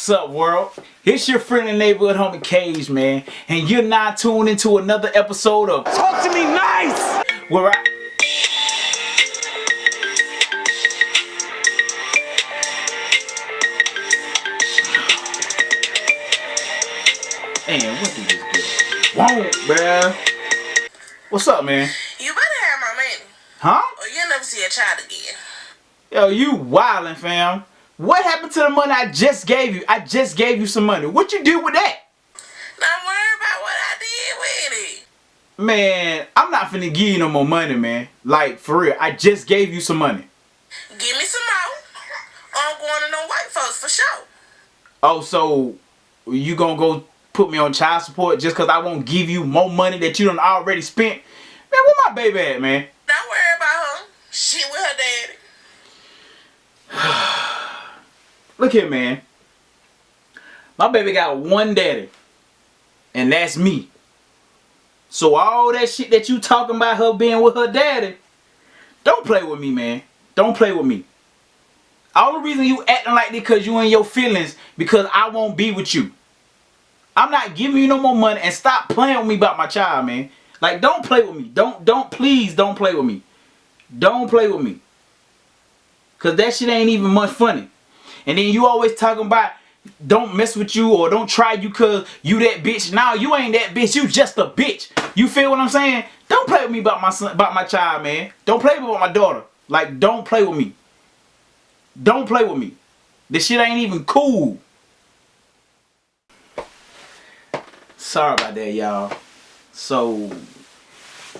What's up, world? It's your friendly neighborhood homie Cage, man, and you're now tuned into another episode of Talk to Me Nice, where I... Man, what did this do? Won't, bruh. What's up, man? You better have my money. Huh? Or you'll never see a child again. Yo, you wildin', fam. What happened to the money I just gave you? I just gave you some money. What you do with that? Not worry about what I did with it. Man, I'm not finna give you no more money, man. Like, for real. I just gave you some money. Give me some more. Or I'm going to no white folks for sure. Oh, so you gonna go put me on child support just cause I won't give you more money that you done already spent? Man, where my baby at, man? Don't worry about her. She with her daddy. Look here, man. My baby got one daddy. And that's me. So all that shit that you talking about her being with her daddy, don't play with me, man. Don't play with me. All the reason you acting like this because you in your feelings because I won't be with you. I'm not giving you no more money, and stop playing with me about my child, man. Like, don't play with me. Please don't play with me. Don't play with me. Cause that shit ain't even much funny. And then you always talking about don't mess with you or don't try you cause you that bitch. Now you ain't that bitch. You just a bitch. You feel what I'm saying? Don't play with me about my son, about my child, man. Don't play with me about my daughter. Like, don't play with me. Don't play with me. This shit ain't even cool. Sorry about that, y'all. So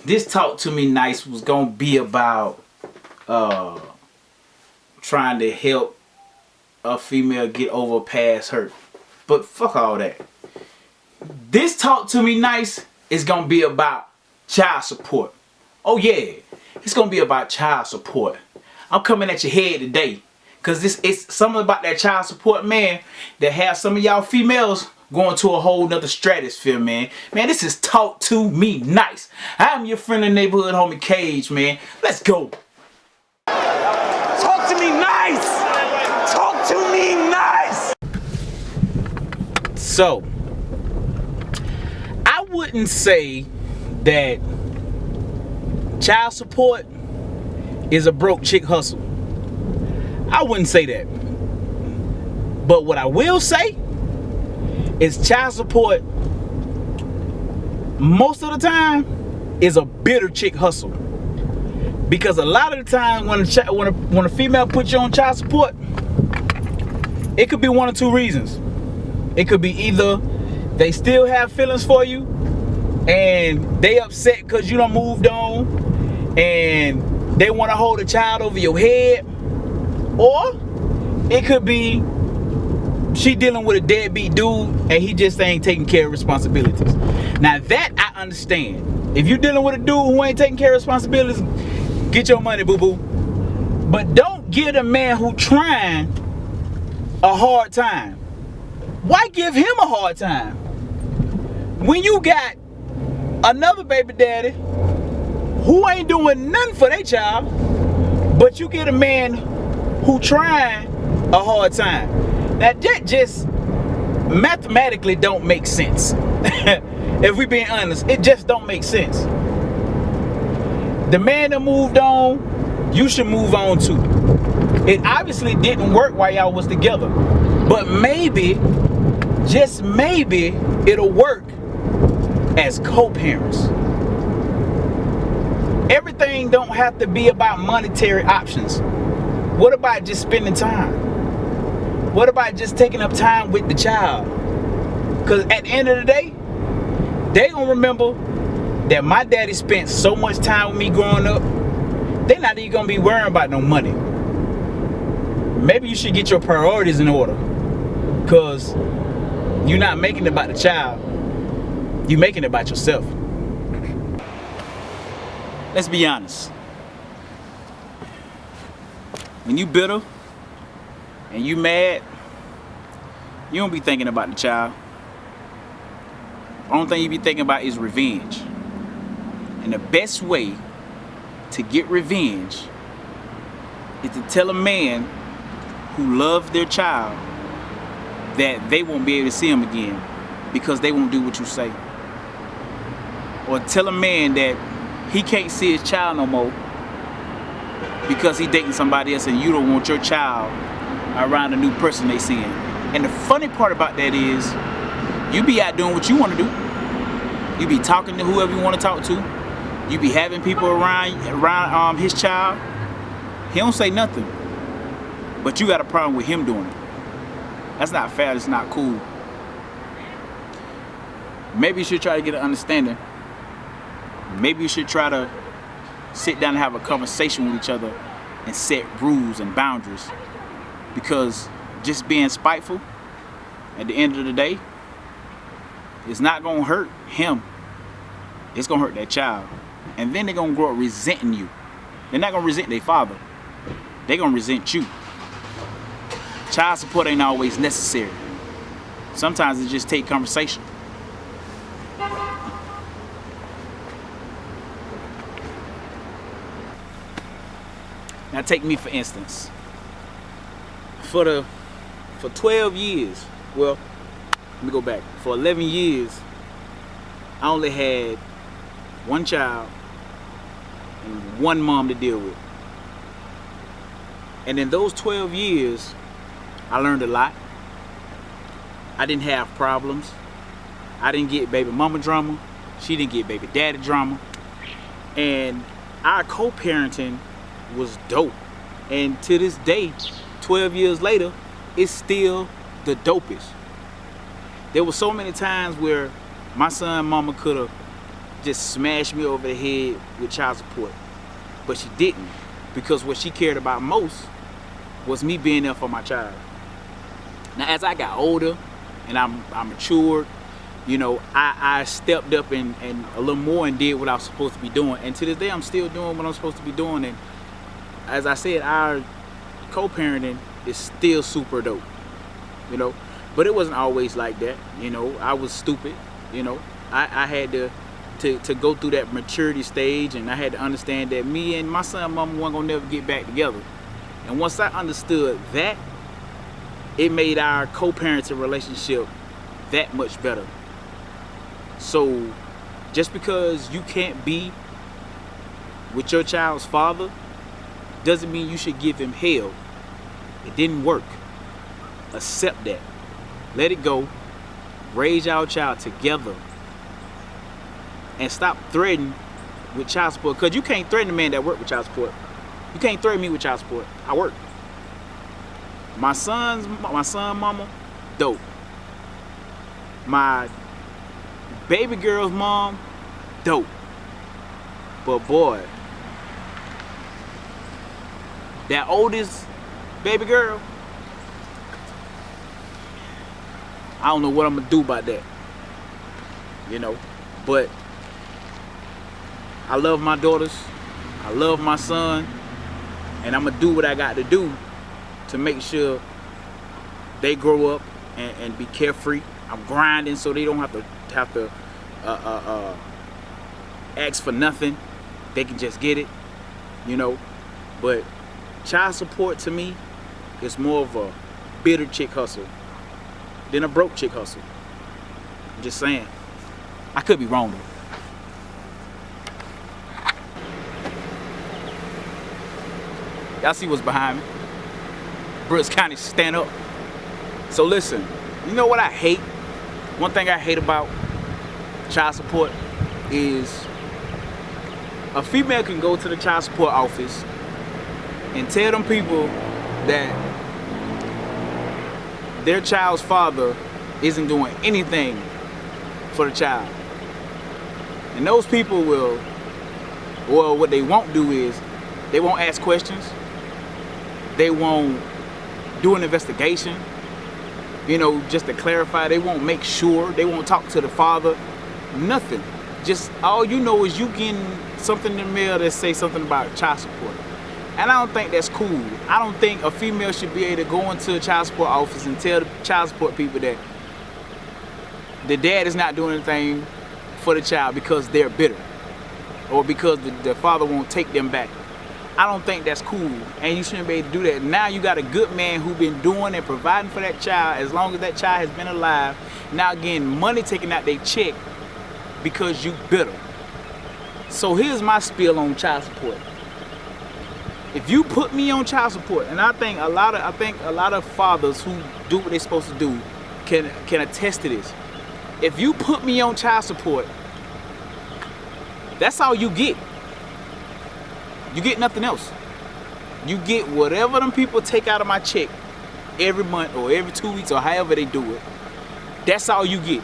this Talk to Me Nice was gonna be about trying to help a female get over past hurt. But fuck all that. This Talk to Me Nice is gonna be about child support. Oh yeah, it's gonna be about child support. I'm coming at your head today. Cause it's something about that child support, man, that have some of y'all females going to a whole nother stratosphere, man. Man, this is Talk to Me Nice. I'm your friendly neighborhood homie Cage, man. Let's go. talk to me nice, talk to me nice. So, I wouldn't say that child support is a broke chick hustle. I wouldn't say that. But what I will say is child support most of the time is a bitter chick hustle. Because a lot of the time when a female puts you on child support, it could be one or two reasons. It could be either they still have feelings for you and they upset because you done moved on and they want to hold a child over your head, or it could be she dealing with a deadbeat dude and he just ain't taking care of responsibilities. Now that I understand. If you're dealing with a dude who ain't taking care of responsibilities, get your money, boo-boo. But don't give a man who trying a hard time. Why give him a hard time? When you got another baby daddy who ain't doing nothing for their child, but you get a man who trying a hard time. Now that just mathematically don't make sense. If we being honest, it just don't make sense. The man that moved on, you should move on too. It obviously didn't work while y'all was together, but maybe, just maybe, it'll work as co-parents. Everything don't have to be about monetary options. What about just spending time? What about just taking up time with the child? Because at the end of the day, they gonna remember that my daddy spent so much time with me growing up. They not even gonna be worrying about no money. Maybe you should get your priorities in order, because you're not making it about the child. You're making it about yourself. Let's be honest. When you bitter and you mad, you don't be thinking about the child. The only thing you be thinking about is revenge. And the best way to get revenge is to tell a man who loves their child that they won't be able to see him again because they won't do what you say. Or tell a man that he can't see his child no more because he dating somebody else and you don't want your child around a new person they seeing. And the funny part about that is you be out doing what you want to do. You be talking to whoever you want to talk to. You be having people around his child. He don't say nothing. But you got a problem with him doing it. That's not fair. It's not cool. Maybe you should try to get an understanding. Maybe you should try to sit down and have a conversation with each other and set rules and boundaries. Because just being spiteful, at the end of the day, it's not going to hurt him. It's going to hurt that child. And then they're going to grow up resenting you. They're not going to resent their father. They're going to resent you. Child support ain't always necessary. Sometimes it just takes conversation. Now take me for instance. For 12 years, well, let me go back. For 11 years, I only had one child and one mom to deal with. And in those 12 years, I learned a lot. I didn't have problems. I didn't get baby mama drama. She didn't get baby daddy drama. And our co-parenting was dope. And to this day, 12 years later, it's still the dopest. There were so many times where my son mama could have just smashed me over the head with child support. But she didn't. Because what she cared about most was me being there for my child. Now, as I got older and I matured, you know, I stepped up and a little more and did what I was supposed to be doing. And to this day, I'm still doing what I'm supposed to be doing. And as I said, our co-parenting is still super dope, you know. But it wasn't always like that, you know. I was stupid, you know. I had to go through that maturity stage, and I had to understand that me and my son mama weren't gonna never get back together. And once I understood that, it made our co-parenting relationship that much better. So just because you can't be with your child's father doesn't mean you should give him hell. It didn't work. Accept that. Let it go. Raise your child together. And stop threatening with child support. Because you can't threaten a man that work with child support. You can't threaten me with child support. I work. My son mama, dope. My baby girl's mom, dope. But boy, that oldest baby girl, I don't know what I'm gonna do about that. You know, but I love my daughters, I love my son, and I'm gonna do what I got to do to make sure they grow up and be carefree. I'm grinding so they don't have to ask for nothing. They can just get it, you know. But child support to me is more of a bitter chick hustle than a broke chick hustle. I'm just saying. I could be wrong though. Y'all see what's behind me? Brooks County stand up. So listen, you know what I hate? One thing I hate about child support is a female can go to the child support office and tell them people that their child's father isn't doing anything for the child. And those people will, well, what they won't do is they won't ask questions. They won't do an investigation, you know, just to clarify. They won't make sure. They won't talk to the father. Nothing. Just all you know is you getting something in the mail that say something about child support. And I don't think that's cool. I don't think a female should be able to go into a child support office and tell the child support people that the dad is not doing anything for the child because they're bitter or because the father won't take them back. I don't think that's cool, and you shouldn't be able to do that. Now you got a good man who been doing and providing for that child as long as that child has been alive. Now getting money taken out their check because you bitter. So here's my spiel on child support. If you put me on child support, and I think a lot of fathers who do what they're supposed to do can attest to this. If you put me on child support, that's all you get. You get nothing else. You get whatever them people take out of my check every month or every 2 weeks or however they do it. That's all you get.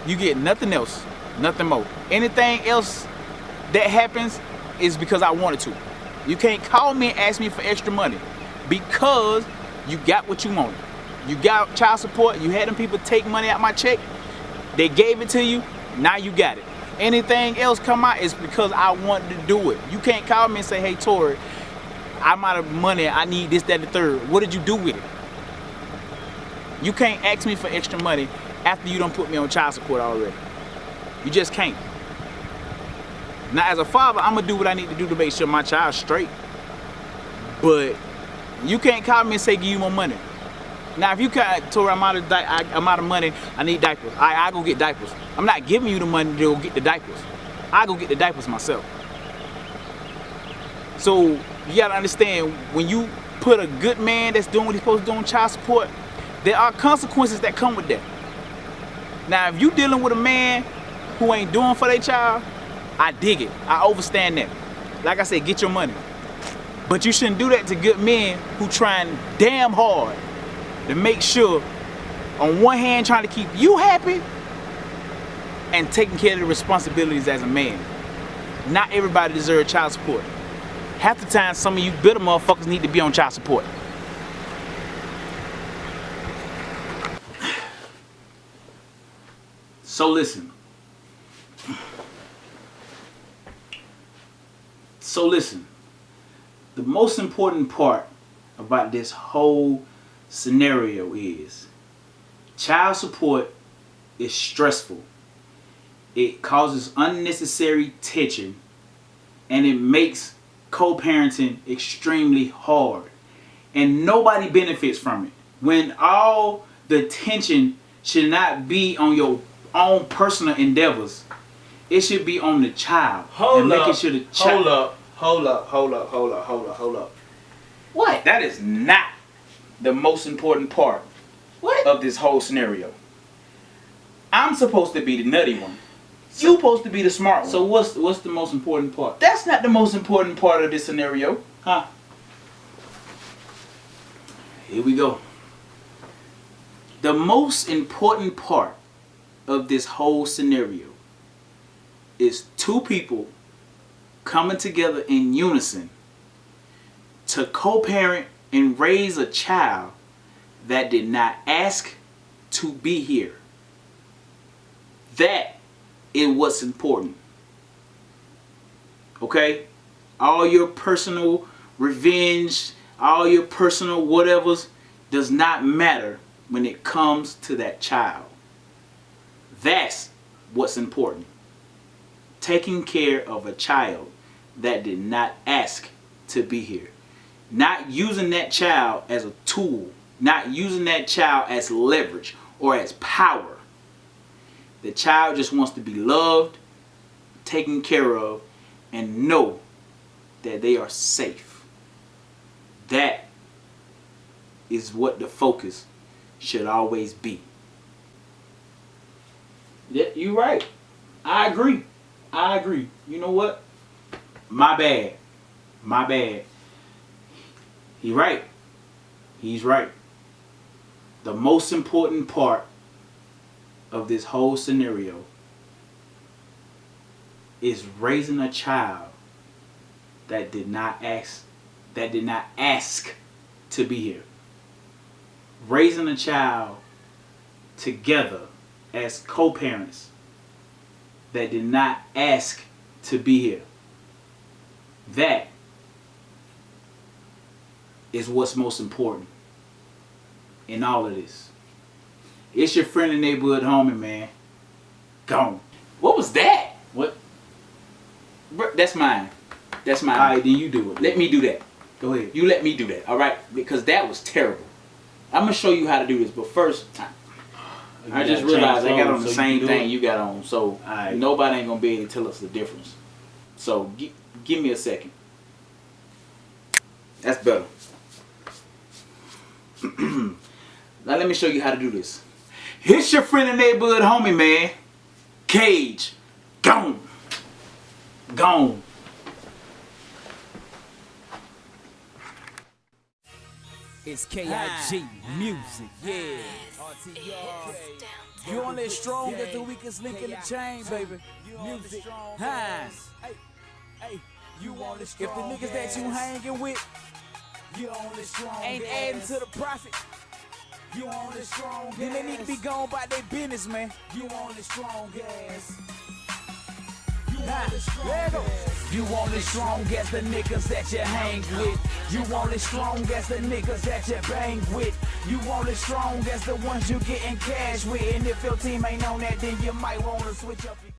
You get nothing else, nothing more. Anything else that happens is because I wanted to. You can't call me and ask me for extra money because you got what you wanted. You got child support, you had them people take money out my check, they gave it to you, now you got it. Anything else come out is because I wanted to do it. You can't call me and say, hey Tori, I'm out of money, I need this, that, and the third. What did you do with it? You can't ask me for extra money after you don't put me on child support already. You just can't. Now as a father, I'm gonna do what I need to do to make sure my child's straight. But you can't call me and say give you more money. Now if you can't, Tori, I'm out of money, I need diapers. I go get diapers. I'm not giving you the money to go get the diapers. I go get the diapers myself. So you gotta understand, when you put a good man that's doing what he's supposed to do on child support, there are consequences that come with that. Now if you dealing with a man who ain't doing for their child, I dig it. I understand that. Like I said, get your money. But you shouldn't do that to good men who trying damn hard to make sure, on one hand, trying to keep you happy and taking care of the responsibilities as a man. Not everybody deserves child support. Half the time, some of you bitter motherfuckers need to be on child support. So listen. The most important part about this whole scenario is child support is stressful. It causes unnecessary tension and it makes co-parenting extremely hard, and nobody benefits from it. When all the tension should not be on your own personal endeavors, it should be on the child. Hold up. What? That is not the most important part of this whole scenario. I'm supposed to be the nutty one. You're supposed to be the smart one. So what's the most important part? That's not the most important part of this scenario. Huh? Here we go. The most important part of this whole scenario is two people coming together in unison to co-parent and raise a child that did not ask to be here. That is what's important. Okay? All your personal revenge, all your personal whatevers does not matter when it comes to that child. That's what's important. Taking care of a child that did not ask to be here. Not using that child as a tool. Not using that child as leverage or as power. The child just wants to be loved, taken care of, and know that they are safe. That is what the focus should always be. Yeah, you're right. I agree. You know what? My bad. He's right. The most important part of this whole scenario is raising a child that did not ask to be here. Raising a child together as co-parents that did not ask to be here. That is what's most important in all of this. It's your friendly neighborhood homie, man. Gone. What was that? What? That's mine. That's my. All right, then you do it. Let me do that. Go ahead. You let me do that, all right? Because that was terrible. I'm gonna show you how to do this, but first, I just realized I got on the same thing you got on, so nobody ain't gonna be able to tell us the difference. So give me a second. That's better. Now let me show you how to do this. Here's your friendly neighborhood homie, man. Cage. Gone. Gone. It's KIG Music, yeah. You only as strong as the weakest link in the chain, baby. Music, huh? If the niggas that you hanging with ain't adding to the profit, then they need to be gone by their business, man. You only strong ass. You only strong as the niggas that you hang with. You only strong as the niggas that you bang with. You only strong as the ones you getting cash with. And if your team ain't on that, then you might wanna switch up.